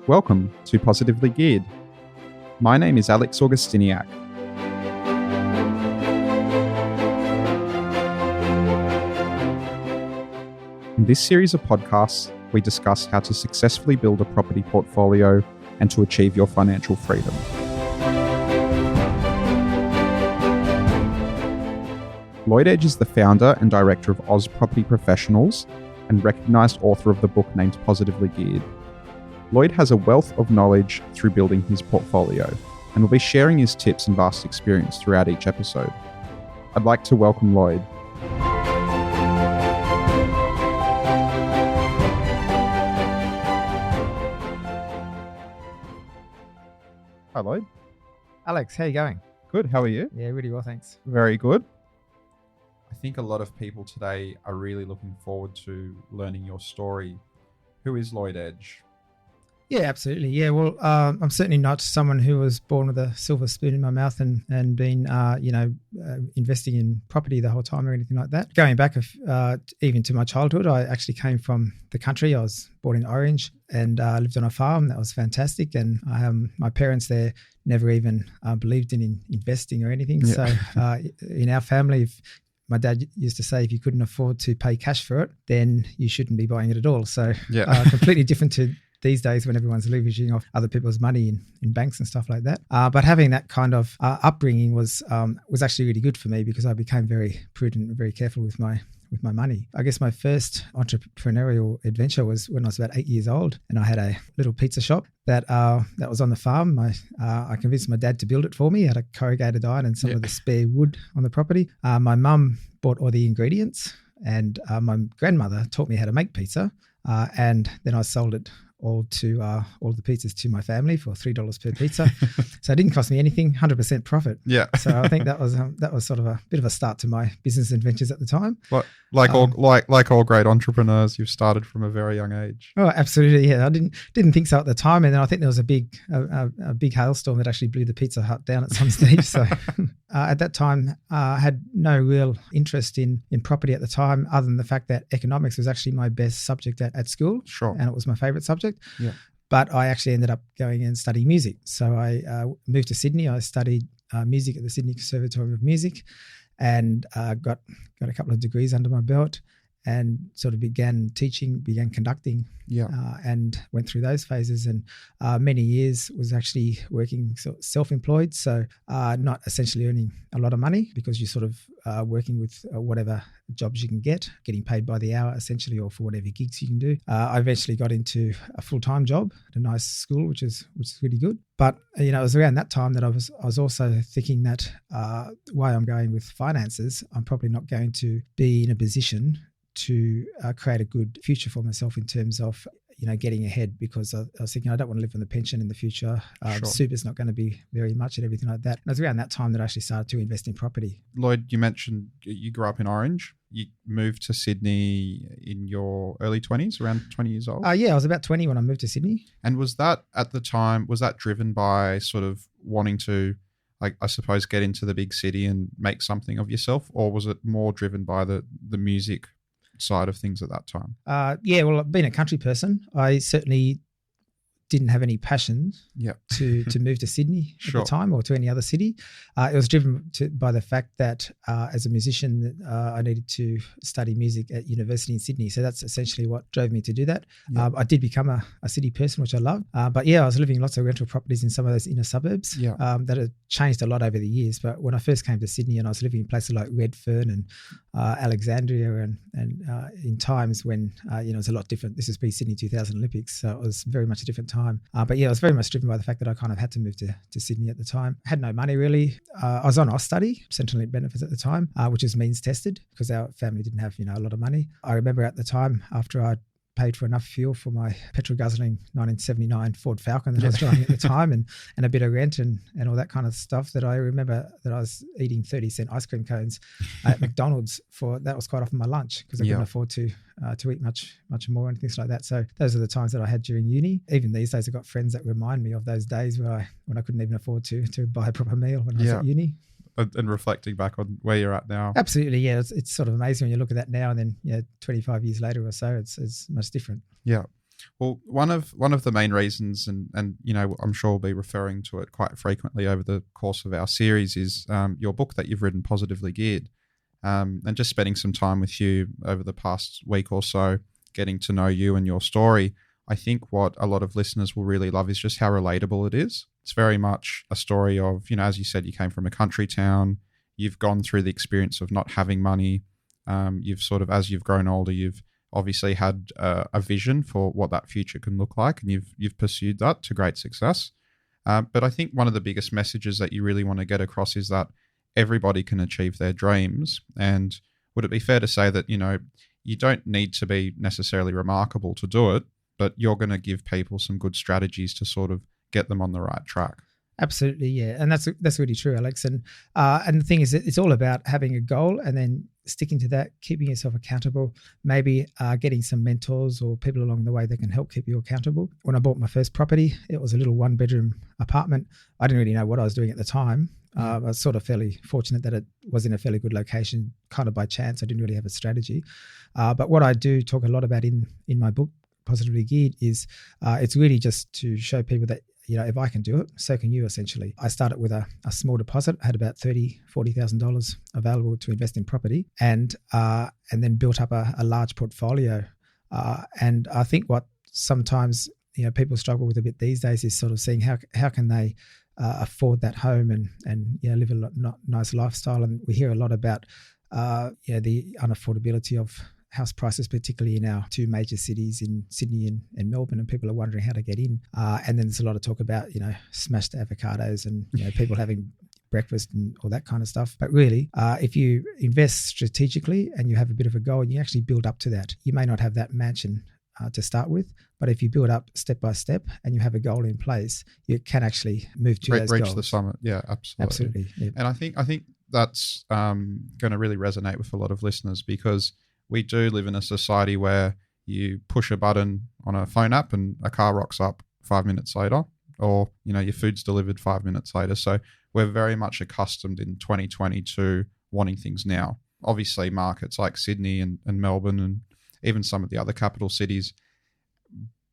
Welcome to Positively Geared. My name is Alex Augustyniak. In this series of podcasts, we discuss how to successfully build a property portfolio and to achieve your financial freedom. Lloyd Edge is the founder and director of Oz Property Professionals and recognised author of the book named Positively Geared. Lloyd has a wealth of knowledge through building his portfolio and will be sharing his tips and vast experience throughout each episode. I'd like to welcome Lloyd. Hi, Lloyd. Alex, how are you going? Good. How are you? Yeah, really well, thanks. Very good. I think a lot of people today are really looking forward to learning your story. Who is Lloyd Edge? Yeah, absolutely. Yeah, well, I'm certainly not someone who was born with a silver spoon in my mouth and been, investing in property the whole time or anything like that. Going back even to my childhood, I actually came from the country. I was born in Orange and lived on a farm. That was fantastic. And my parents there never even believed in investing or anything. Yeah. So in our family, my dad used to say, if you couldn't afford to pay cash for it, then you shouldn't be buying it at all. So completely different to these days when everyone's leveraging off other people's money in banks and stuff like that. But having that kind of upbringing was actually really good for me because I became very prudent and very careful with my money. I guess my first entrepreneurial adventure was when I was about 8 years old, and I had a little pizza shop that was on the farm. I convinced my dad to build it for me. I had a corrugated iron and some of the spare wood on the property. My mum bought all the ingredients, and my grandmother taught me how to make pizza, and then I sold it all the pizzas to my family for $3 per pizza. So it didn't cost me anything, 100% profit. Yeah. So I think that was sort of a bit of a start to my business adventures at the time. Like all great entrepreneurs, you've started from a very young age. Oh, absolutely. Yeah. I didn't think so at the time. And then I think there was a big hailstorm that actually blew the Pizza Hut down at some stage. So at that time, I had no real interest in property at the time, other than the fact that economics was actually my best subject at school. Sure. And it was my favorite subject. Yeah. But I actually ended up going and studying music. So I moved to Sydney. I studied music at the Sydney Conservatoire of Music and got a couple of degrees under my belt and sort of began teaching, began conducting, and went through those phases. And many years was actually working self-employed, so not essentially earning a lot of money because you're sort of working with whatever jobs you can get, getting paid by the hour essentially, or for whatever gigs you can do. I eventually got into a full-time job at a nice school, which is really good. But it was around that time that I was also thinking that while I'm going with finances, I'm probably not going to be in a position to create a good future for myself in terms of getting ahead, because I was thinking I don't want to live on the pension in the future. Sure. Super's not going to be very much and everything like that. And it was around that time that I actually started to invest in property. Lloyd, you mentioned you grew up in Orange. You moved to Sydney in your early 20s, around 20 years old? Yeah, I was about 20 when I moved to Sydney. And was that at the time, was that driven by sort of wanting to, I suppose, get into the big city and make something of yourself? Or was it more driven by the music side of things at that time? Well, being a country person, I certainly didn't have any passion to move to Sydney at the time, or to any other city. It was driven by the fact that as a musician, I needed to study music at university in Sydney. So that's essentially what drove me to do that. I did become a city person, which I love. But I was living in lots of rental properties in some of those inner suburbs that have changed a lot over the years. But when I first came to Sydney, and I was living in places like Redfern and Alexandria and in times when it was a lot different. This is pre-Sydney 2000 Olympics, so it was very much a different time. But I was very much driven by the fact that I kind of had to move to Sydney at the time. I had no money really. I was on ASKI, Central Link Benefits at the time, which is means tested because our family didn't have a lot of money. I remember at the time, after I paid for enough fuel for my petrol guzzling 1979 Ford Falcon that I was driving at the time, and a bit of rent and all that kind of stuff, that I remember that I was eating 30-cent ice cream cones at McDonald's that was quite often my lunch, because I couldn't afford to eat much more and things like that. So those are the times that I had during uni. Even these days, I've got friends that remind me of those days when I couldn't even afford to buy a proper meal when I was at uni. And reflecting back on where you're at now. Absolutely, yeah. It's sort of amazing when you look at that now, and then 25 years later or so, it's much different. Yeah. Well, one of the main reasons, and I'm sure we'll be referring to it quite frequently over the course of our series, is your book that you've written, Positively Geared, and just spending some time with you over the past week or so, getting to know you and your story. I think what a lot of listeners will really love is just how relatable it is. It's very much a story of, as you said, you came from a country town, you've gone through the experience of not having money. You've sort of, as you've grown older, you've obviously had a vision for what that future can look like, and you've pursued that to great success. But I think one of the biggest messages that you really want to get across is that everybody can achieve their dreams. And would it be fair to say that, you don't need to be necessarily remarkable to do it, but you're going to give people some good strategies to sort of get them on the right track? Absolutely, yeah, and that's really true, Alex. And the thing is, it's all about having a goal and then sticking to that, keeping yourself accountable. Maybe getting some mentors or people along the way that can help keep you accountable. When I bought my first property, it was a little 1-bedroom apartment. I didn't really know what I was doing at the time. I was sort of fairly fortunate that it was in a fairly good location, kind of by chance. I didn't really have a strategy. But what I do talk a lot about in my book, Positively Geared, is it's really just to show people that, if I can do it, so can you, essentially. I started with a small deposit, had about $40,000 available to invest in property, and then built up a large portfolio. And I think what sometimes people struggle with a bit these days is sort of seeing how can they afford that home and live a nice lifestyle. And we hear a lot about the unaffordability of house prices, particularly in our two major cities in Sydney and Melbourne, and people are wondering how to get in. And then there's a lot of talk about, smashed avocados and people having breakfast and all that kind of stuff. But really, if you invest strategically and you have a bit of a goal, you actually build up to that. You may not have that mansion to start with, but if you build up step by step and you have a goal in place, you can actually move to those goals. Reach the summit. Yeah, absolutely. Yeah. And I think that's going to really resonate with a lot of listeners, because we do live in a society where you push a button on a phone app and a car rocks up 5 minutes later, or, your food's delivered 5 minutes later. So we're very much accustomed in 2020 to wanting things now. Obviously, markets like Sydney and Melbourne and even some of the other capital cities,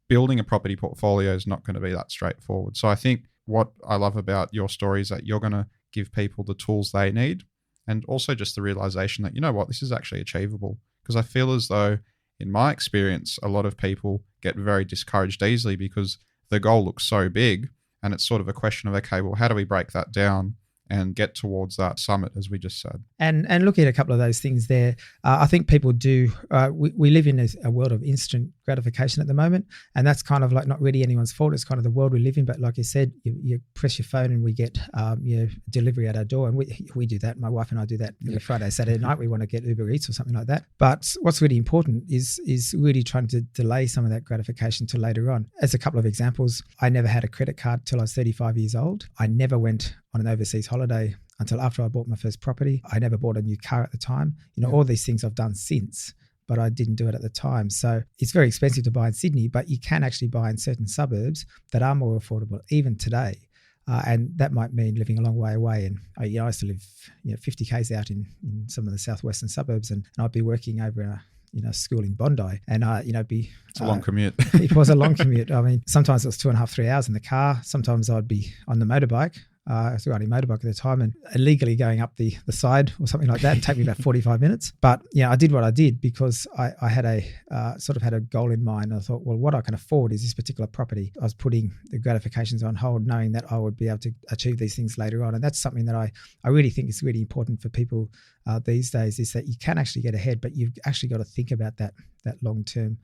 building a property portfolio is not going to be that straightforward. So I think what I love about your story is that you're going to give people the tools they need, and also just the realization that, this is actually achievable. Because I feel as though, in my experience, a lot of people get very discouraged easily because the goal looks so big, and it's sort of a question of, okay, well, how do we break that down and get towards that summit, as we just said? And looking at a couple of those things there, I think people do, we live in a world of instant gratification at the moment, and that's kind of like not really anyone's fault. It's kind of the world we live in. But like you said, you press your phone and we get delivery at our door, and we do that. My wife and I do that every Friday, Saturday night. We want to get Uber Eats or something like that. But what's really important is really trying to delay some of that gratification to later on. As a couple of examples, I never had a credit card till I was 35 years old. I never went on an overseas holiday until after I bought my first property. I never bought a new car at the time. All these things I've done since, but I didn't do it at the time. So it's very expensive to buy in Sydney, but you can actually buy in certain suburbs that are more affordable even today. And that might mean living a long way away. And I used to live 50 k's out in some of the southwestern suburbs, and I'd be working over in a school in Bondi, and it's a long commute. It was a long commute. I mean, sometimes it was 2.5-3 hours in the car. Sometimes I'd be on the motorbike. I was riding a motorbike at the time, and illegally going up the side or something like that. It'd take me about 45 minutes. But I did what I did because I had a goal in mind. I thought, well, what I can afford is this particular property. I was putting the gratifications on hold, knowing that I would be able to achieve these things later on. And that's something that I really think is really important for people these days, is that you can actually get ahead, but you've actually got to think about that long-term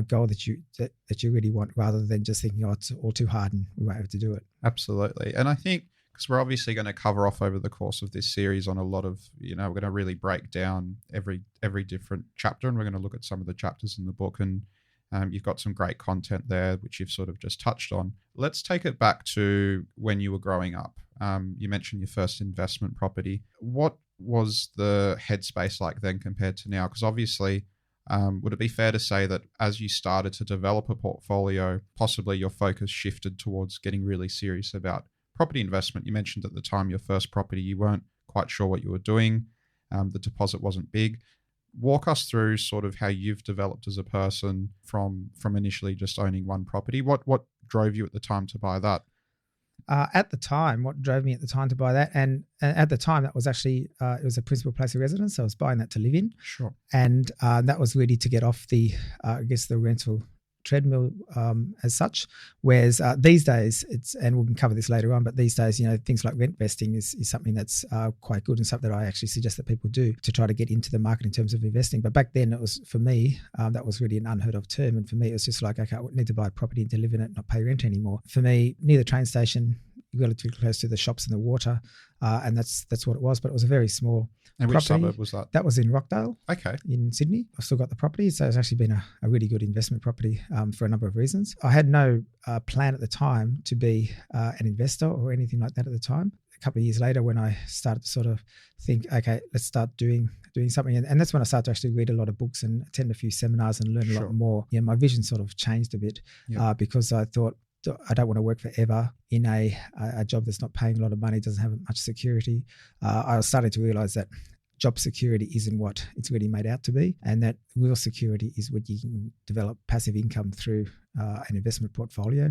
goal that you really want, rather than just thinking, it's all too hard and we won't have to do it. Absolutely. And I think, because we're obviously going to cover off over the course of this series on a lot of, we're going to really break down every different chapter, and we're going to look at some of the chapters in the book. And you've got some great content there, which you've sort of just touched on. Let's take it back to when you were growing up. You mentioned your first investment property. What was the headspace like then compared to now? Because obviously, would it be fair to say that as you started to develop a portfolio, possibly your focus shifted towards getting really serious about property investment? You mentioned at the time your first property, you weren't quite sure what you were doing. The deposit wasn't big. walk us through sort of how you've developed as a person from initially just owning one property. What drove you at the time to buy that? At the time, what drove me at the time to buy that, and at the time that was actually it was a principal place of residence. So I was buying that to live in, Sure. and that was really to get off the the rental treadmill as such. Whereas these days, and we can cover this later on, but these days, things like rent vesting is something that's quite good and something that I actually suggest that people do to try to get into the market in terms of investing. But back then, it was, for me, that was really an unheard of term. And for me, it was just like, okay, I need to buy a property and to live in it, not pay rent anymore. For me, near the train station, relatively close to the shops and the water, and that's what it was. But it was a very small And property. which suburb was that? That was in Rockdale. Okay. In Sydney. I've still got the property, so it's actually been a really good investment property for a number of reasons. I had no plan at the time to be an investor or anything like that at the time. A couple of years later, when I started to sort of think, okay, let's start doing something, and that's when I started to actually read a lot of books and attend a few seminars and learn a lot more. Yeah, my vision sort of changed a bit because I thought, I don't want to work forever in a job that's not paying a lot of money, doesn't have much security. I was starting to realize that job security isn't what it's really made out to be, and that real security is what you can develop passive income through an investment portfolio,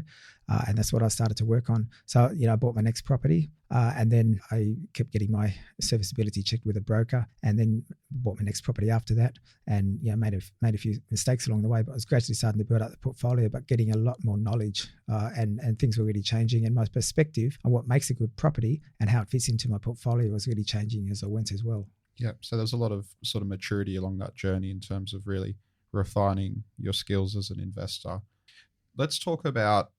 and that's what I started to work on. So, I bought my next property, and then I kept getting my serviceability checked with a broker, and then bought my next property after that, and made a few mistakes along the way, but I was gradually starting to build up the portfolio, but getting a lot more knowledge, and things were really changing, and my perspective on what makes a good property and how it fits into my portfolio was really changing as I went as well. Yeah. So there's a lot of sort of maturity along that journey in terms of really refining your skills as an investor. Let's talk about,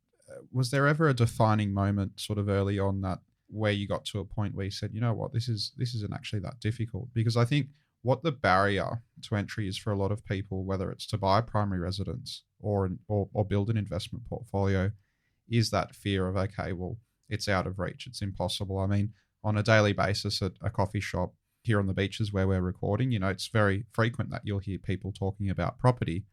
was there ever a defining moment sort of early on that where you got to a point where you said, you know what, this isn't actually that difficult? Because I think what the barrier to entry is for a lot of people, whether it's to buy a primary residence or build an investment portfolio, is that fear of, okay, well, it's out of reach, it's impossible. I mean, on a daily basis at a coffee shop here on the beaches where we're recording, it's very frequent that you'll hear people talking about property,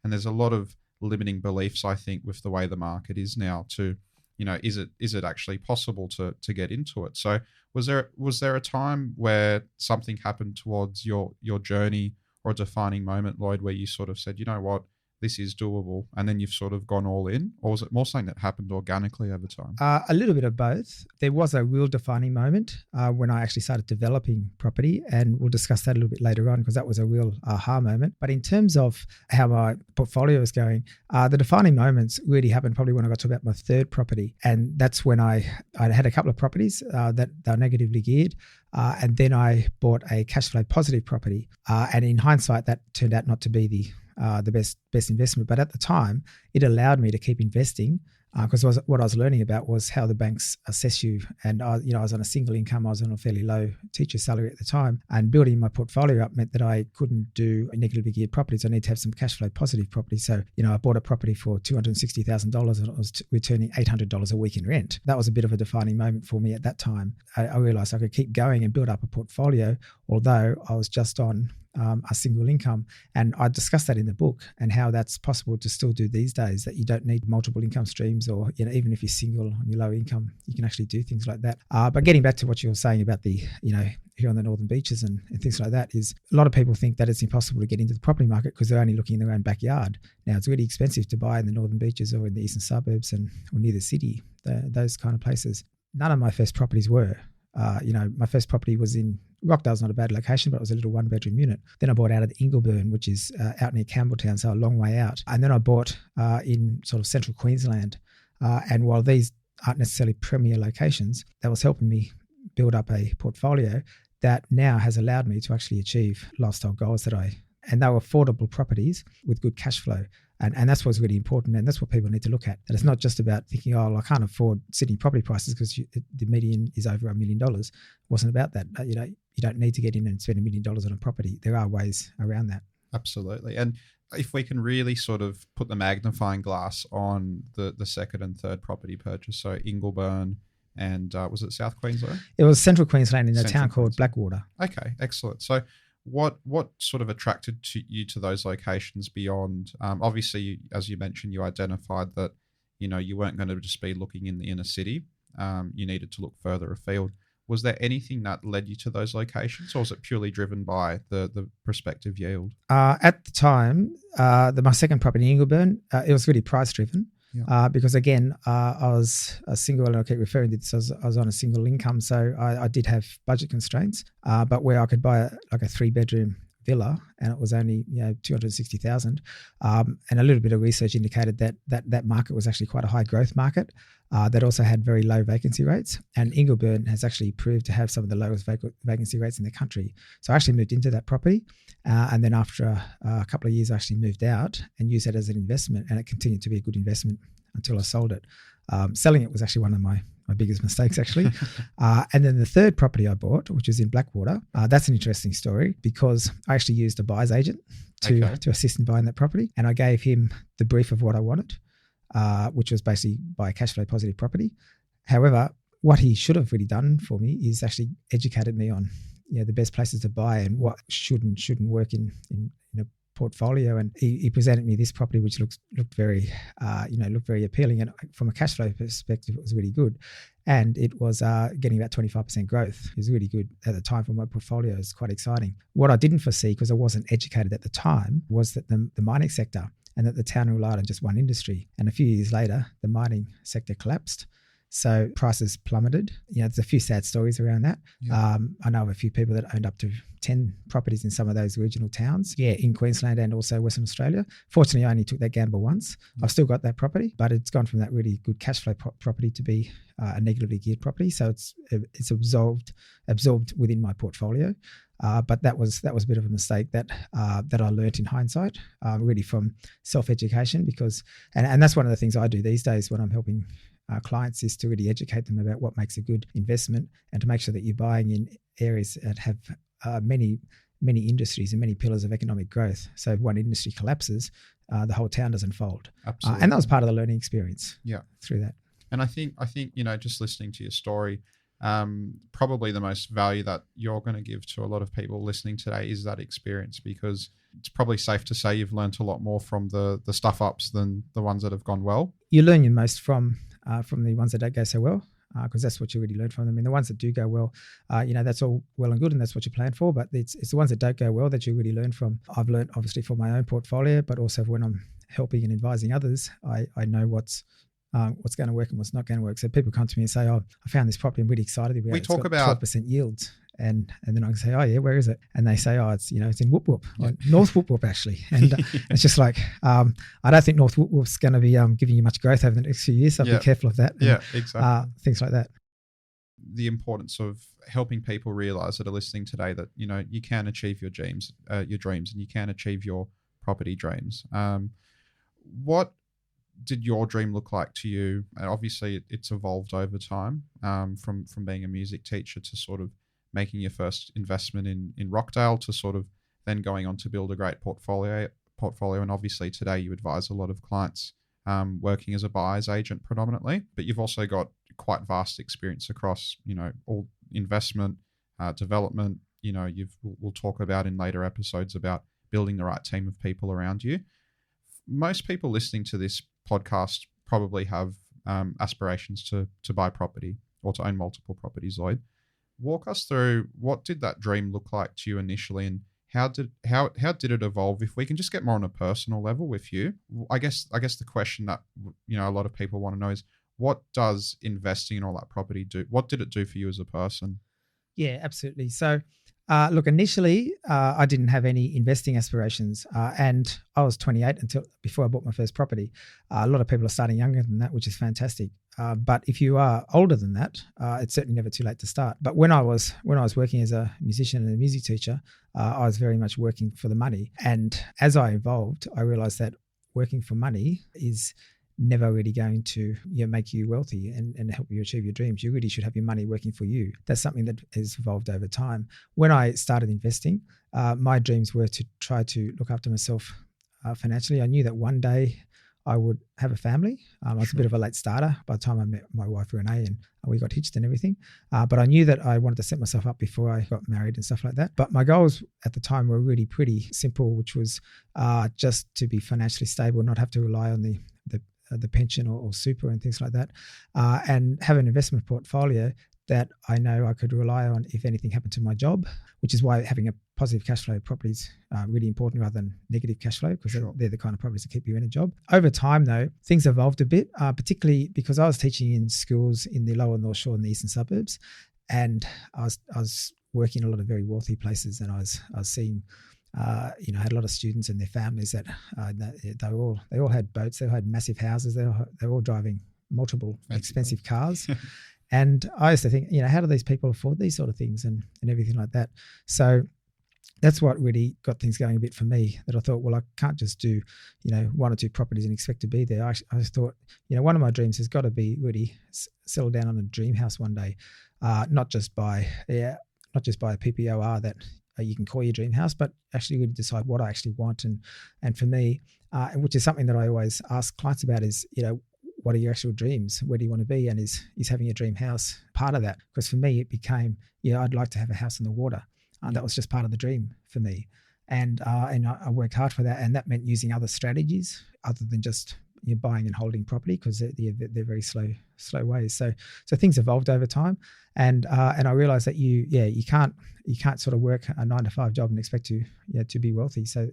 and there's a lot of limiting beliefs, I think, with the way the market is now to, is it actually possible to get into it? So was there a time where something happened towards your journey, or a defining moment, Lloyd, where you sort of said, you know what, this is doable, and then you've sort of gone all in? Or was it more something that happened organically over time? A little bit of both. There was a real defining moment when I actually started developing property, and we'll discuss that a little bit later on because that was a real aha moment. But in terms of how my portfolio was going, the defining moments really happened probably when I got to about my third property, and that's when I had a couple of properties that are negatively geared, and then I bought a cash flow positive property, and in hindsight, that turned out not to be the best investment, but at the time it allowed me to keep investing because what I was learning about was how the banks assess you, and I was on a single income. I was on a fairly low teacher salary at the time, and building my portfolio up meant that I couldn't do negatively geared properties. I need to have some cash flow positive properties. So I bought a property for $260,000 and it was returning $800 a week in rent. That was a bit of a defining moment for me at that time. I realized I could keep going and build up a portfolio, although I was just on a single income. And I discussed that in the book, and how that's possible to still do these days, that you don't need multiple income streams, or even if you're single on your low income, you can actually do things like that. But getting back to what you were saying about the here on the northern beaches and things like that, is a lot of people think that it's impossible to get into the property market because they're only looking in their own backyard. Now, it's really expensive to buy in the northern beaches or in the eastern suburbs or near the city, those kind of places. None of my first properties were. My first property was in Rockdale's not a bad location, but it was a little 1-bedroom unit. Then I bought out of Ingleburn, which is out near Campbelltown, so a long way out. And then I bought in sort of central Queensland. And while these aren't necessarily premier locations, that was helping me build up a portfolio that now has allowed me to actually achieve lifestyle goals and they were affordable properties with good cash flow. And that's what's really important. And that's what people need to look at. That it's not just about thinking, I can't afford Sydney property prices because the median is over $1 million. It wasn't about that. You don't need to get in and spend $1 million on a property. There are ways around that. Absolutely. And if we can really sort of put the magnifying glass on the second and third property purchase, so Ingleburn and was it South Queensland? It was central Queensland in a town called Blackwater. Okay, excellent. So what sort of attracted you to those locations beyond, obviously, as you mentioned, you identified that, you weren't going to just be looking in the inner city. You needed to look further afield. Was there anything that led you to those locations, or was it purely driven by the prospective yield? At the time, my second property in Ingleburn, it was really price driven. Yeah. Because again, I was a single, and I keep referring to this, I was on a single income, so I did have budget constraints. But where I could buy a 3-bedroom villa, and it was only 260,000, and a little bit of research indicated that market was actually quite a high growth market that also had very low vacancy rates, and Ingleburn has actually proved to have some of the lowest vacancy rates in the country. So I actually moved into that property, and then after a couple of years I actually moved out and used that as an investment, and it continued to be a good investment until I sold it. Selling it was actually one of my biggest mistakes, actually. And then the third property I bought, which is in Blackwater, that's an interesting story because I actually used a buyer's agent to assist in buying that property. And I gave him the brief of what I wanted, which was basically buy a cash flow positive property. However, what he should have really done for me is actually educated me on the best places to buy and what should and shouldn't work in a portfolio. And he presented me this property which looked very appealing, and from a cash flow perspective it was really good, and it was getting about 25% growth. It was really good at the time for my portfolio. It was quite exciting. What I didn't foresee, because I wasn't educated at the time, was that the mining sector, and that the town relied on just one industry, and a few years later the mining sector collapsed. So prices plummeted. There's a few sad stories around that. Yeah. I know of a few people that owned up to 10 properties in some of those regional towns, in Queensland and also Western Australia. Fortunately, I only took that gamble once. Yeah. I've still got that property, but it's gone from that really good cash flow property to be a negatively geared property. So it's absorbed within my portfolio. But that was a bit of a mistake that I learnt in hindsight, really from self-education, because and that's one of the things I do these days when I'm helping clients, is to really educate them about what makes a good investment, and to make sure that you're buying in areas that have many industries and many pillars of economic growth. So if one industry collapses, the whole town doesn't fold. Absolutely. And that was part of the learning experience. Yeah. Through that. And I think just listening to your story, probably the most value that you're going to give to a lot of people listening today is that experience, because it's probably safe to say you've learned a lot more from the stuff ups than the ones that have gone well. You learn your most from the ones that don't go so well, because that's what you really learn from them. And the ones that do go well, that's all well and good, and that's what you plan for. But it's the ones that don't go well that you really learn from. I've learned obviously from my own portfolio, but also when I'm helping and advising others, I know what's going to work and what's not going to work. So people come to me and say, "Oh, I found this property. I'm really excited about it. We talk about 12% yields." And then I can say, "Oh yeah, where is it?" And they say, "Oh, it's in Whoop Whoop, North Whoop Whoop actually." And it's just like, I don't think North Whoop Whoop's going to be giving you much growth over the next few years. So be careful of that. And, exactly. Things like that. The importance of helping people realize that are listening today that you can achieve your dreams, and you can achieve your property dreams. What did your dream look like to you? And obviously, it's evolved over time, from being a music teacher to sort of making your first investment in Rockdale, to sort of then going on to build a great portfolio. And obviously today you advise a lot of clients working as a buyer's agent predominantly, but you've also got quite vast experience across, all investment, development. We'll talk about in later episodes about building the right team of people around you. Most people listening to this podcast probably have aspirations to buy property or to own multiple properties. Lloyd, walk us through, what did that dream look like to you initially, and how did it evolve? If we can just get more on a personal level with you, I guess the question that a lot of people want to know is, what does investing in all that property do? What did it do for you as a person? Yeah, absolutely. So, look, initially, I didn't have any investing aspirations, and I was 28 before I bought my first property. A lot of people are starting younger than that, which is fantastic. But if you are older than that, it's certainly never too late to start. But when I was working as a musician and a music teacher, I was very much working for the money. And as I evolved, I realized that working for money is never really going to make you wealthy and help you achieve your dreams. You really should have your money working for you. That's something that has evolved over time. When I started investing, my dreams were to try to look after myself financially. I knew that one day I would have a family. I was a bit of a late starter by the time I met my wife Renee, and we got hitched and everything. But I knew that I wanted to set myself up before I got married and stuff like that. But my goals at the time were really pretty simple, which was just to be financially stable, not have to rely on the pension or super and things like that, and have an investment portfolio that I know I could rely on if anything happened to my job, which is why having a positive cash flow property is really important rather than negative cash flow, because they're the kind of properties that keep you in a job. Over time, though, things evolved a bit, particularly because I was teaching in schools in the lower North Shore and the eastern suburbs, and I was working in a lot of very wealthy places, and I was seeing, I had a lot of students and their families that they all had boats, they all had massive houses, they were all driving multiple expensive cars. And I used to think, how do these people afford these sort of things and everything like that? So that's what really got things going a bit for me, that I thought, well, I can't just do, one or two properties and expect to be there. I just thought, one of my dreams has got to be really settle down on a dream house one day, not just by a PPOR that you can call your dream house, but actually really decide what I actually want. And for me, which is something that I always ask clients about is, what are your actual dreams? Where do you want to be? And is having a dream house part of that? Because for me, it became, I'd like to have a house on the water. That was just part of the dream for me. And I worked hard for that. And that meant using other strategies other than just buying and holding property, because they're very slow ways. So things evolved over time. And I realized that you can't sort of work a 9-to-5 job and expect to be wealthy. So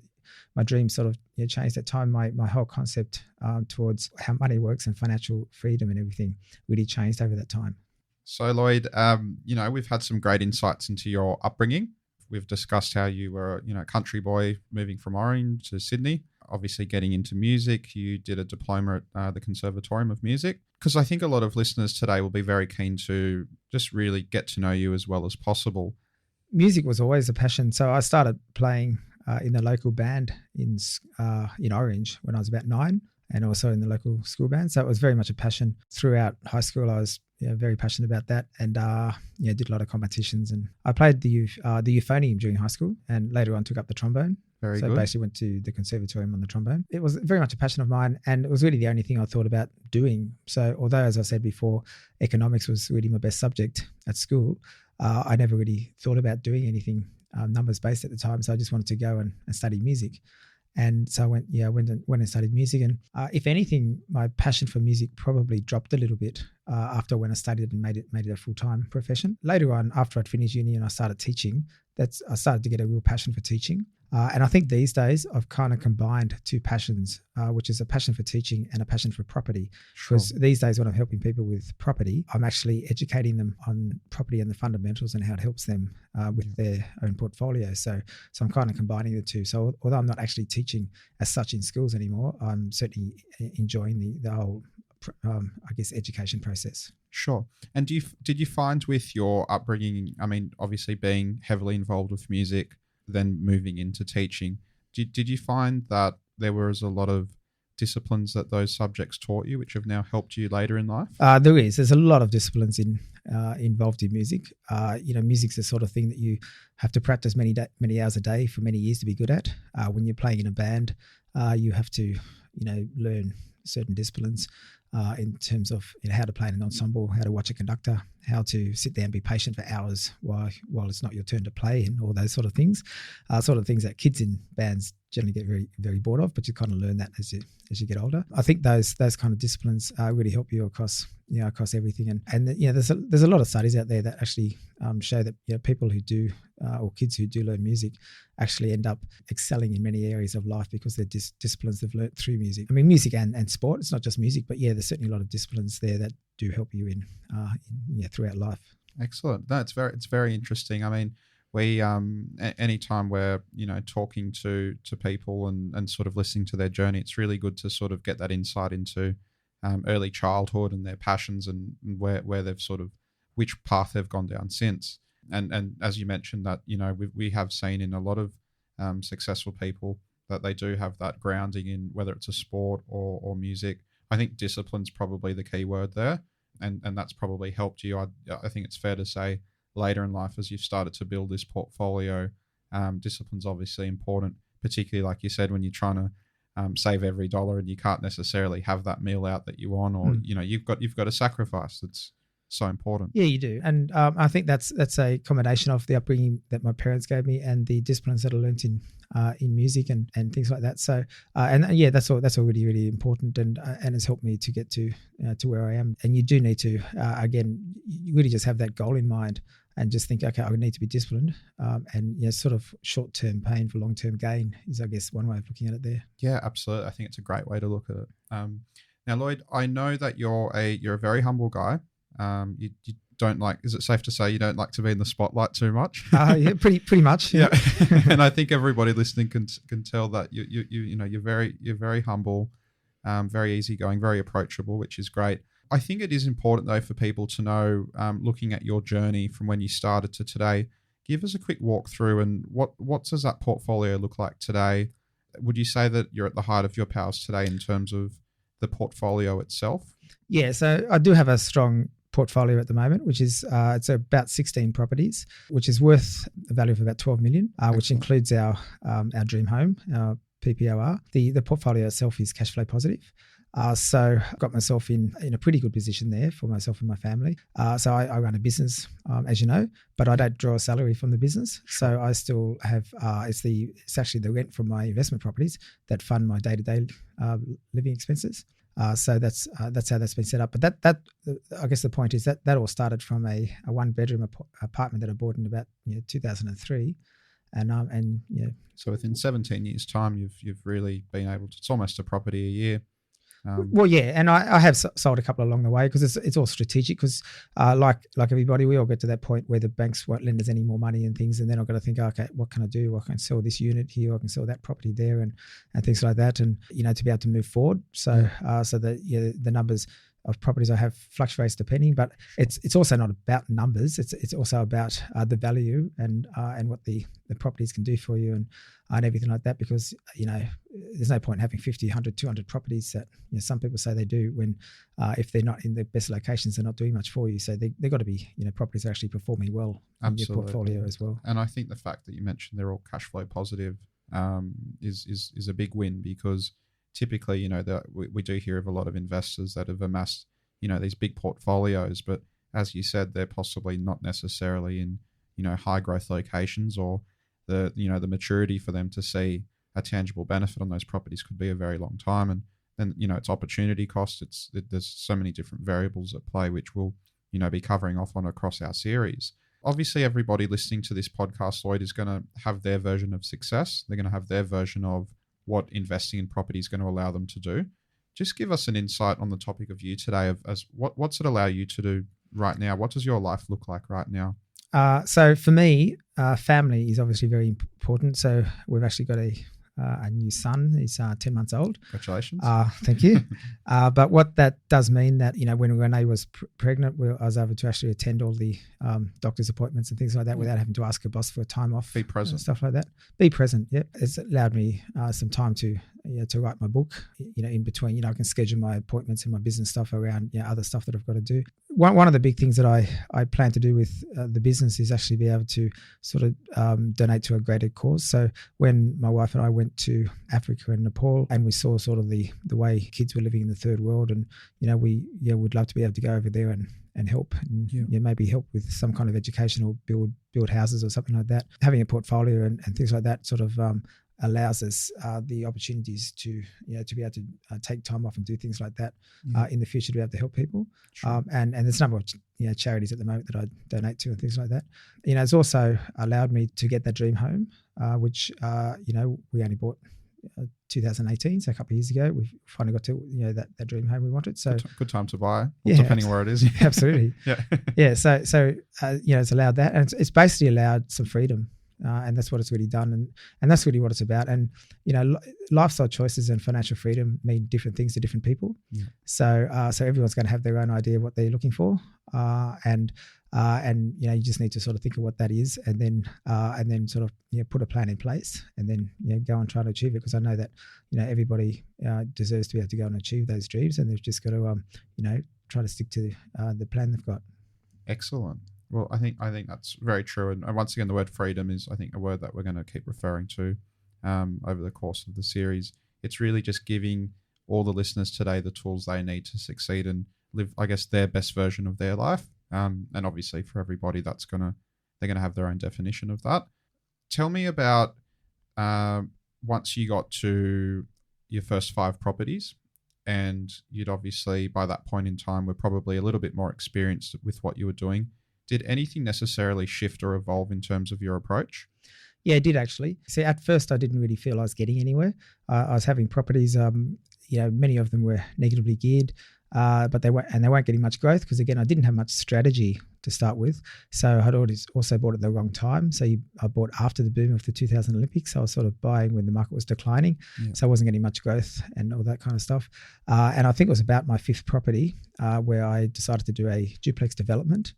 my dream sort of changed at time. My whole concept towards how money works and financial freedom and everything really changed over that time. So Lloyd, we've had some great insights into your upbringing. We've discussed how you were, a country boy moving from Orange to Sydney, obviously getting into music. You did a diploma at the Conservatorium of Music. Because I think a lot of listeners today will be very keen to just really get to know you as well as possible. Music was always a passion. So I started playing in the local band in Orange when I was about 9, and also in the local school band. So it was very much a passion. Throughout high school, I was very passionate about that, and did a lot of competitions. And I played the euphonium during high school, and later on took up the trombone. Very good. So basically went to the Conservatorium on the trombone. It was very much a passion of mine, and it was really the only thing I thought about doing. So although, as I said before, economics was really my best subject at school, I never really thought about doing anything numbers based at the time. So I just wanted to go and study music. And so I went and studied music. And if anything, my passion for music probably dropped a little bit after when I studied and made it a full-time profession. Later on, after I'd finished uni and I started teaching, I started to get a real passion for teaching. And I think these days I've kind of combined two passions, which is a passion for teaching and a passion for property. Because these days when I'm helping people with property, I'm actually educating them on property and the fundamentals and how it helps them with their own portfolio. So I'm kind of combining the two. So although I'm not actually teaching as such in schools anymore, I'm certainly enjoying the whole, education process. Sure. And did you find with your upbringing, obviously being heavily involved with music, then moving into teaching, did you find that there was a lot of disciplines that those subjects taught you, which have now helped you later in life? There's a lot of disciplines involved in music. Music's the sort of thing that you have to practice many hours a day for many years to be good at. When you're playing in a band, you have to learn certain disciplines in terms of how to play in an ensemble, how to watch a conductor, how to sit there and be patient for hours while it's not your turn to play, and all those sort of things that kids in bands generally get very, very bored of, but you kind of learn that as you get older. I think those kind of disciplines really help you across everything. And there's a lot of studies out there that actually show that people who do or kids who do learn music actually end up excelling in many areas of life because they're disciplines they've learnt through music. Music and sport. It's not just music, but there's certainly a lot of disciplines there that do help you in throughout life. Excellent. No, it's very interesting. We anytime we're talking to people and sort of listening to their journey, it's really good to sort of get that insight into early childhood and their passions and where they've sort of which path they've gone down since. And as you mentioned that we have seen in a lot of successful people that they do have that grounding in whether it's a sport or music. I think discipline's probably the key word there, and that's probably helped you. I think it's fair to say later in life as you've started to build this portfolio, discipline's obviously important, particularly like you said when you're trying to save every dollar and you can't necessarily have that meal out that you want, or you've got to sacrifice. so important. Yeah, you do. And I think that's a combination of the upbringing that my parents gave me and the disciplines that I learnt in music and things like that. So that's all really, really important, and it's helped me to get to where I am. And you do need to again, you really just have that goal in mind and just think, okay, I need to be disciplined, and sort of short-term pain for long-term gain is, I guess, one way of looking at it there. Yeah, absolutely. I think it's a great way to look at it. Now, Lloyd, I know that you're a very humble guy. You don't like, is it safe to say you don't like to be in the spotlight too much? Yeah, pretty much. Yeah. And I think everybody listening can tell that you're very humble, very easygoing, very approachable, which is great. I think it is important though for people to know, looking at your journey from when you started to today, give us a quick walkthrough and what does that portfolio look like today? Would you say that you're at the height of your powers today in terms of the portfolio itself? Yeah, so I do have a strong portfolio at the moment, which is it's about 16 properties, which is worth a value of about 12 million, which includes our dream home, our PPOR. The portfolio itself is cash flow positive. So I've got myself in a pretty good position there for myself and my family. So I run a business, as you know, but I don't draw a salary from the business. So I still have, it's actually the rent from my investment properties that fund my day-to-day living expenses. So that's how that's been set up. But that I guess the point is that all started from a one-bedroom apartment that I bought in about 2003. And so within 17 years' time, you've really been able to, it's almost a property a year. Well, yeah, and I have sold a couple along the way because it's all strategic. Because like everybody, we all get to that point where the banks won't lend us any more money and things, and then I've got to think, okay, what can I do? Well, I can sell this unit here, I can sell that property there, and things like that, and to be able to move forward. So the numbers of properties I have fluctuates depending, but it's also not about numbers. It's also about the value and what the properties can do for you and everything like that, because there's no point having 50, 100, 200 properties that some people say they do when if they're not in the best locations, they're not doing much for you. So they've got to be properties that are actually performing well in your portfolio as well. And I think the fact that you mentioned they're all cash flow positive is a big win, because typically, we do hear of a lot of investors that have amassed, these big portfolios, but as you said, they're possibly not necessarily in, high growth locations, or the maturity for them to see a tangible benefit on those properties could be a very long time. And then, it's opportunity cost. There's so many different variables at play, which we'll, be covering off on across our series. Obviously, everybody listening to this podcast, Lloyd, is going to have their version of success. They're going to have their version of what investing in property is going to allow them to do. Just give us an insight on the topic of you today as what's it allow you to do right now? What does your life look like right now? So for me, family is obviously very important. So we've actually got a new son. He's 10 months old. Congratulations. Thank you. But what that does mean that, when Renee was pregnant, I was able to actually attend all the doctor's appointments and things like that without having to ask her boss for time off. Be present. And stuff like that. Be present, yeah. It's allowed me some time to write my book, in between. I can schedule my appointments and my business stuff around other stuff that I've got to do. One of the big things that I plan to do with the business is actually be able to sort of donate to a greater cause. So when my wife and I went to Africa and Nepal, and we saw sort of the way kids were living in the third world, and we'd love to be able to go over there and help, and maybe help with some kind of education or build houses or something like that. Having a portfolio and things like that sort of allows us the opportunities to be able to take time off and do things like that in the future, to be able to help people. Sure. And there's a number of charities at the moment that I donate to and things like that. It's also allowed me to get that dream home, which we only bought 2018, so a couple of years ago. We finally got to that dream home we wanted. So good time to buy, depending where it is. Absolutely. Yeah. So it's allowed that, and it's basically allowed some freedom. And that's what it's really done, and that's really what it's about. And lifestyle choices and financial freedom mean different things to different people. Yeah. So everyone's going to have their own idea of what they're looking for, and you just need to sort of think of what that is, and then sort of put a plan in place, and then go and try to achieve it. Because I know that everybody deserves to be able to go and achieve those dreams, and they've just got to try to stick to the plan they've got. Excellent. Well, I think that's very true. And once again, the word freedom is, I think, a word that we're going to keep referring to over the course of the series. It's really just giving all the listeners today the tools they need to succeed and live, I guess, their best version of their life. And obviously for everybody, they're gonna have their own definition of that. Tell me about once you got to your first 5 properties, and you'd obviously by that point in time were probably a little bit more experienced with what you were doing. Did anything necessarily shift or evolve in terms of your approach? Yeah, it did actually. See, at first I didn't really feel I was getting anywhere. I was having properties, many of them were negatively geared, but they weren't getting much growth because, again, I didn't have much strategy to start with. So I'd always also bought at the wrong time. So I bought after the boom of the 2000 Olympics. So I was sort of buying when the market was declining. Yeah. So I wasn't getting much growth and all that kind of stuff. And I think it was about my 5th property where I decided to do a duplex development.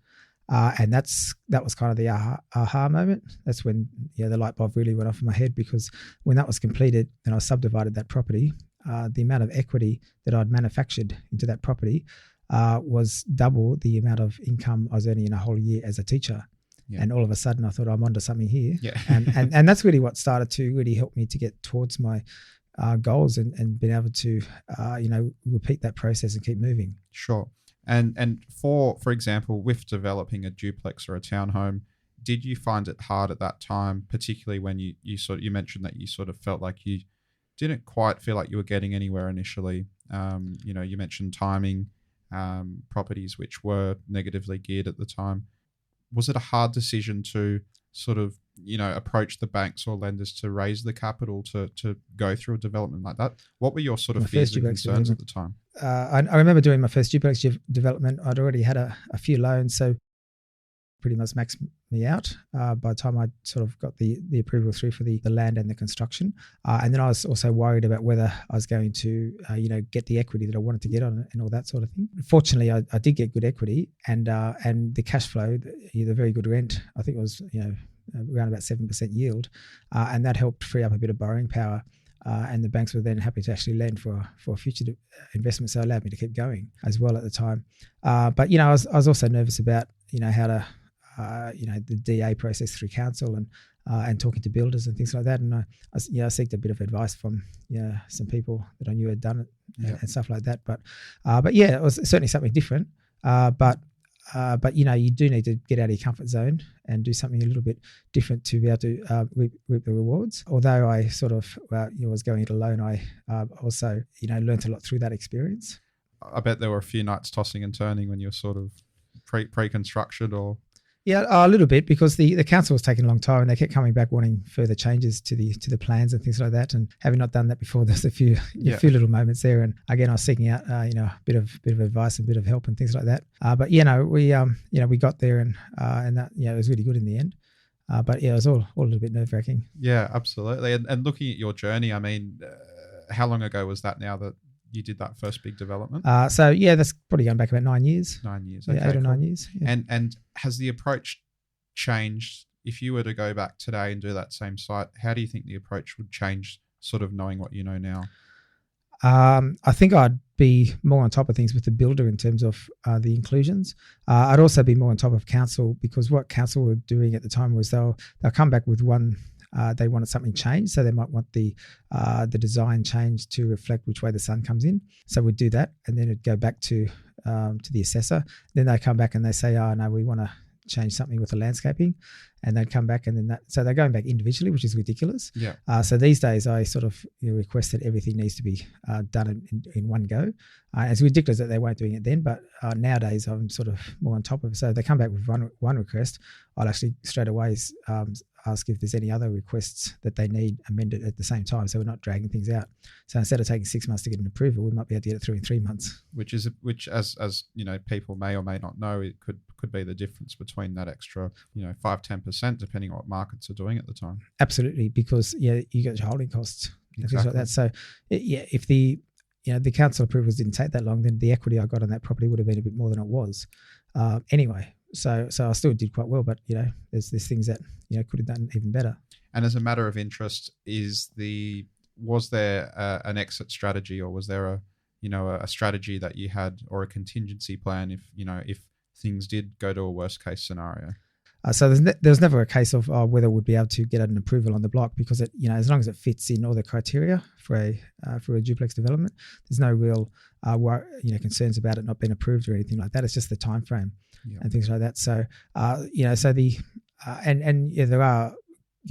And that was kind of the aha moment. That's when the light bulb really went off in my head, because when that was completed and I subdivided that property, the amount of equity that I'd manufactured into that property was double the amount of income I was earning in a whole year as a teacher. Yeah. And all of a sudden I thought, I'm onto something here. Yeah. and that's really what started to really help me to get towards my goals and being able to repeat that process and keep moving. Sure. And for example, with developing a duplex or a townhome, did you find it hard at that time, particularly when you mentioned that you sort of felt like you didn't quite feel like you were getting anywhere initially? You mentioned timing, properties which were negatively geared at the time. Was it a hard decision to sort of, approach the banks or lenders to raise the capital to go through a development like that? What were your sort of fears and concerns at the time? I remember doing my first duplex development. I'd already had a few loans, so pretty much maxed me out by the time I sort of got the approval through for the land and the construction. And then I was also worried about whether I was going to, get the equity that I wanted to get on it and all that sort of thing. Fortunately, I did get good equity and the cash flow, the very good rent, I think it was, around about 7% yield. And that helped free up a bit of borrowing power. And the banks were then happy to actually lend for future investment, so it allowed me to keep going as well at the time. But I was also nervous about how to the DA process through council and talking to builders and things like that. And I seeked a bit of advice from some people that I knew had done it and stuff like that. But it was certainly something different. But you do need to get out of your comfort zone and do something a little bit different to be able to reap the rewards. Although I sort of was going it alone, I also learned a lot through that experience. I bet there were a few nights tossing and turning when you were sort of pre-construction or... Yeah, a little bit, because the council was taking a long time and they kept coming back wanting further changes to the plans and things like that. And having not done that before, there's a few little moments there. And again, I was seeking out a bit of advice and a bit of help and things like that. But we got there and that it was really good in the end. But it was all a little bit nerve-wracking. Yeah, absolutely. And looking at your journey, I mean, how long ago was that now that you did that first big development? That's probably going back about 9 years. 9 years, okay, 8 or 9 years. Yeah. And has the approach changed? If you were to go back today and do that same site, how do you think the approach would change, sort of knowing what you know now? I think I'd be more on top of things with the builder in terms of the inclusions. I'd also be more on top of council, because what council were doing at the time was they'll come back with one. They wanted something changed, so they might want the design changed to reflect which way the sun comes in. So we'd do that, and then it'd go back to the assessor. Then they come back and they say, "Oh no, we want to change something with the landscaping," and they'd come back and then so they're going back individually, which is ridiculous. Yeah. So these days I sort of request that everything needs to be done in one go. It's ridiculous that they weren't doing it then, but nowadays I'm sort of more on top of it. So they come back with one request, I'll actually straight away ask if there's any other requests that they need amended at the same time, so we're not dragging things out. So instead of taking 6 months to get an approval, we might be able to get it through in 3 months. Which as people may or may not know, it could be the difference between that extra 5-10% depending on what markets are doing at the time. Absolutely, because you get your holding costs and things like that. So if the council approvals didn't take that long, then the equity I got on that property would have been a bit more than it was anyway. So I still did quite well, but there's things that could have done even better. And as a matter of interest, was there an exit strategy, or was there a strategy that you had, or a contingency plan if things did go to a worst case scenario? So there was never a case of whether we'd be able to get an approval on the block, because it as long as it fits in all the criteria for a duplex development, there's no real concerns about it not being approved or anything like that. It's just the time frame. and things like that. So, so there are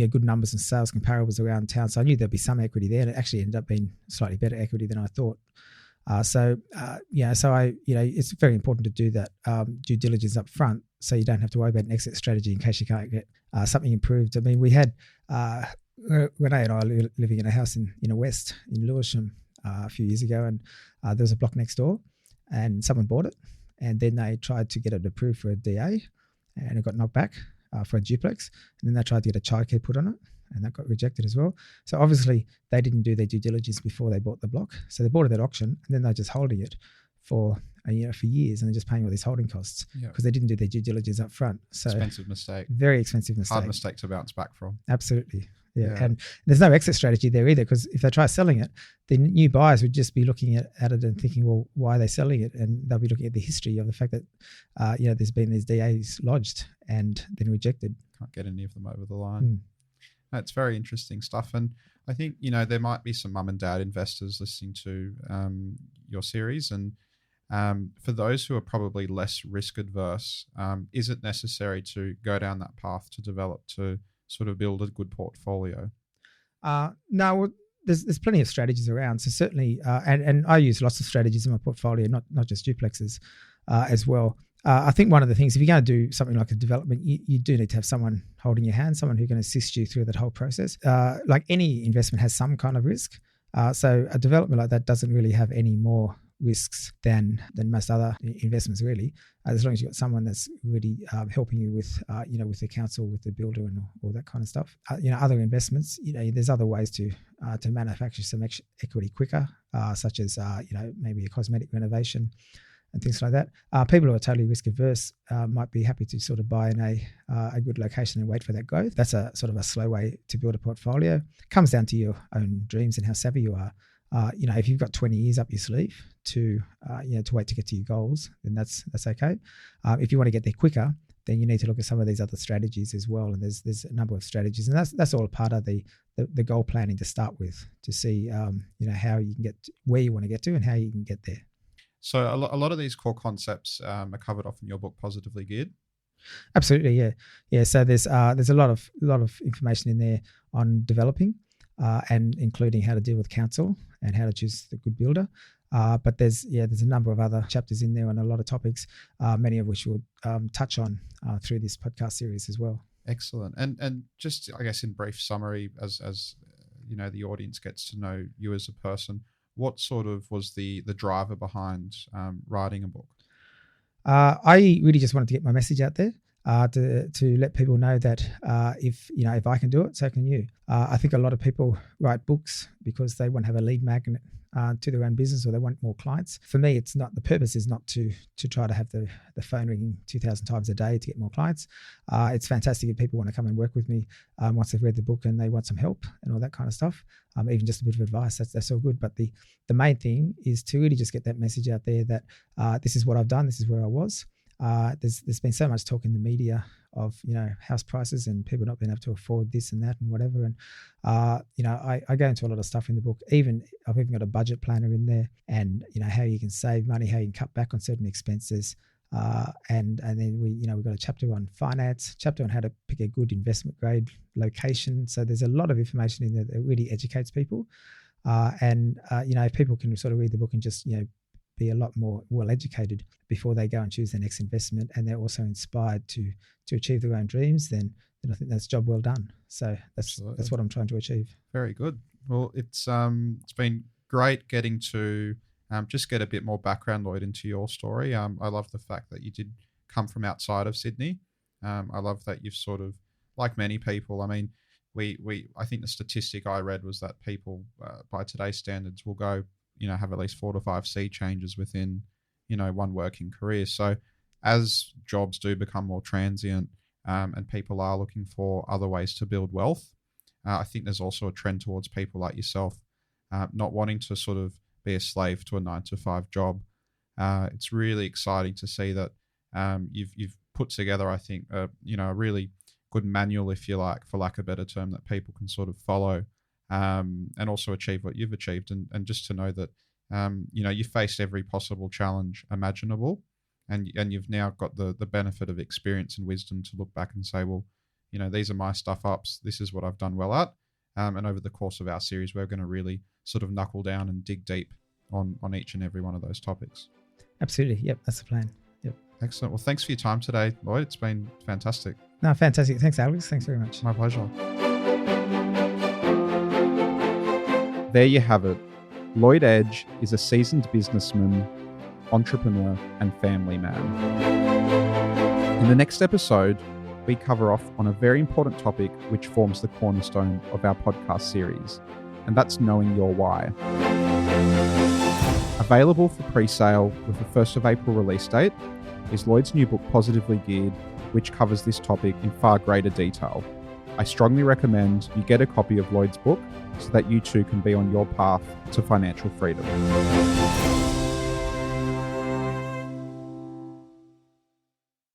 good numbers and sales comparables around town. So I knew there'd be some equity there, and it actually ended up being slightly better equity than I thought. It's very important to do that due diligence up front, so you don't have to worry about an exit strategy in case you can't get something improved. I mean, we had Renee and I living in a house in the west in Lewisham a few years ago, and there was a block next door, and someone bought it, and then they tried to get it approved for a DA, and it got knocked back for a duplex, and then they tried to get a childcare put on it, and that got rejected as well. So obviously they didn't do their due diligence before they bought the block. So they bought it at auction, and then they're just holding it for years, and they're just paying all these holding costs because they didn't do their due diligence up front. So expensive mistake. Very expensive mistake. Hard mistake to bounce back from. Absolutely. Yeah. And there's no exit strategy there either, because if they try selling it, the new buyers would just be looking at it and thinking, well, why are they selling it? And they'll be looking at the history of the fact that, there's been these DAs lodged and then rejected. Can't get any of them over the line. That's very interesting stuff. And I think, there might be some mum and dad investors listening to your series. And for those who are probably less risk adverse, is it necessary to go down that path to develop, to sort of build a good portfolio? No, there's plenty of strategies around. So certainly, and I use lots of strategies in my portfolio, not just duplexes as well. I think one of the things, if you're going to do something like a development, you do need to have someone holding your hand, someone who can assist you through that whole process. Like any investment has some kind of risk. So a development like that doesn't really have any more risks than most other investments, really, as long as you've got someone that's really helping you with with the council, with the builder, and all that kind of stuff. Other investments, there's other ways to manufacture some equity quicker, such as maybe a cosmetic renovation and things like that. People who are totally risk averse might be happy to sort of buy in a good location and wait for that growth. That's a sort of a slow way to build a portfolio. It comes down to your own dreams and how savvy you are. If you've got 20 years up your sleeve to wait to get to your goals, then that's okay. If you want to get there quicker, then you need to look at some of these other strategies as well. And there's a number of strategies, and that's all part of the goal planning to start with, to see how you can get where you want to get to and how you can get there. So a lot of these core concepts are covered off in your book, Positively Geared. Absolutely, yeah. So there's a lot of information in there on developing, and including how to deal with council and how to choose the good builder. But there's a number of other chapters in there on a lot of topics, many of which we'll touch on through this podcast series as well. Excellent. And just, I guess, in brief summary, as the audience gets to know you as a person, what sort of was the driver behind writing a book? I really just wanted to get my message out there. To let people know that if I can do it, so can you. I think a lot of people write books because they want to have a lead magnet to their own business, or they want more clients. For me, it's not. The purpose is not to try to have the phone ringing 2,000 times a day to get more clients. It's fantastic if people want to come and work with me once they've read the book and they want some help and all that kind of stuff. Even just a bit of advice, that's all good. But the main thing is to really just get that message out there that this is what I've done, this is where I was. There's been so much talk in the media of house prices and people not being able to afford this and that and whatever, and I go into a lot of stuff in the book. I've even got a budget planner in there, and how you can save money, how you can cut back on certain expenses, and then we've got a chapter on finance, chapter on how to pick a good investment grade location. So there's a lot of information in there that really educates people, and if people can sort of read the book and just be a lot more well educated before they go and choose their next investment, and they're also inspired to achieve their own dreams, then I think that's job well done. So that's what I'm trying to achieve. Very good. Well, it's been great getting to just get a bit more background, Lloyd, into your story. I love the fact that you did come from outside of Sydney. I love that you've sort of, like many people, I mean, I think the statistic I read was that people by today's standards will go have at least 4 to 5 sea changes within, one working career. So as jobs do become more transient and people are looking for other ways to build wealth, I think there's also a trend towards people like yourself not wanting to sort of be a slave to a 9-to-5 job. It's really exciting to see that you've put together, I think, a really good manual, if you like, for lack of a better term, that people can sort of follow. And also achieve what you've achieved, and just to know that you faced every possible challenge imaginable, and you've now got the benefit of experience and wisdom to look back and say, well, these are my stuff ups. This is what I've done well at. And over the course of our series, we're going to really sort of knuckle down and dig deep on each and every one of those topics. Absolutely. Yep. That's the plan. Yep. Excellent. Well, thanks for your time today, Lloyd. It's been fantastic. No, fantastic. Thanks, Alex. Thanks very much. My pleasure. There you have it. Lloyd Edge is a seasoned businessman, entrepreneur, and family man. In the next episode, we cover off on a very important topic which forms the cornerstone of our podcast series, and that's knowing your why. Available for pre-sale with the 1st of April release date is Lloyd's new book, Positively Geared, which covers this topic in far greater detail. I strongly recommend you get a copy of Lloyd's book so that you too can be on your path to financial freedom.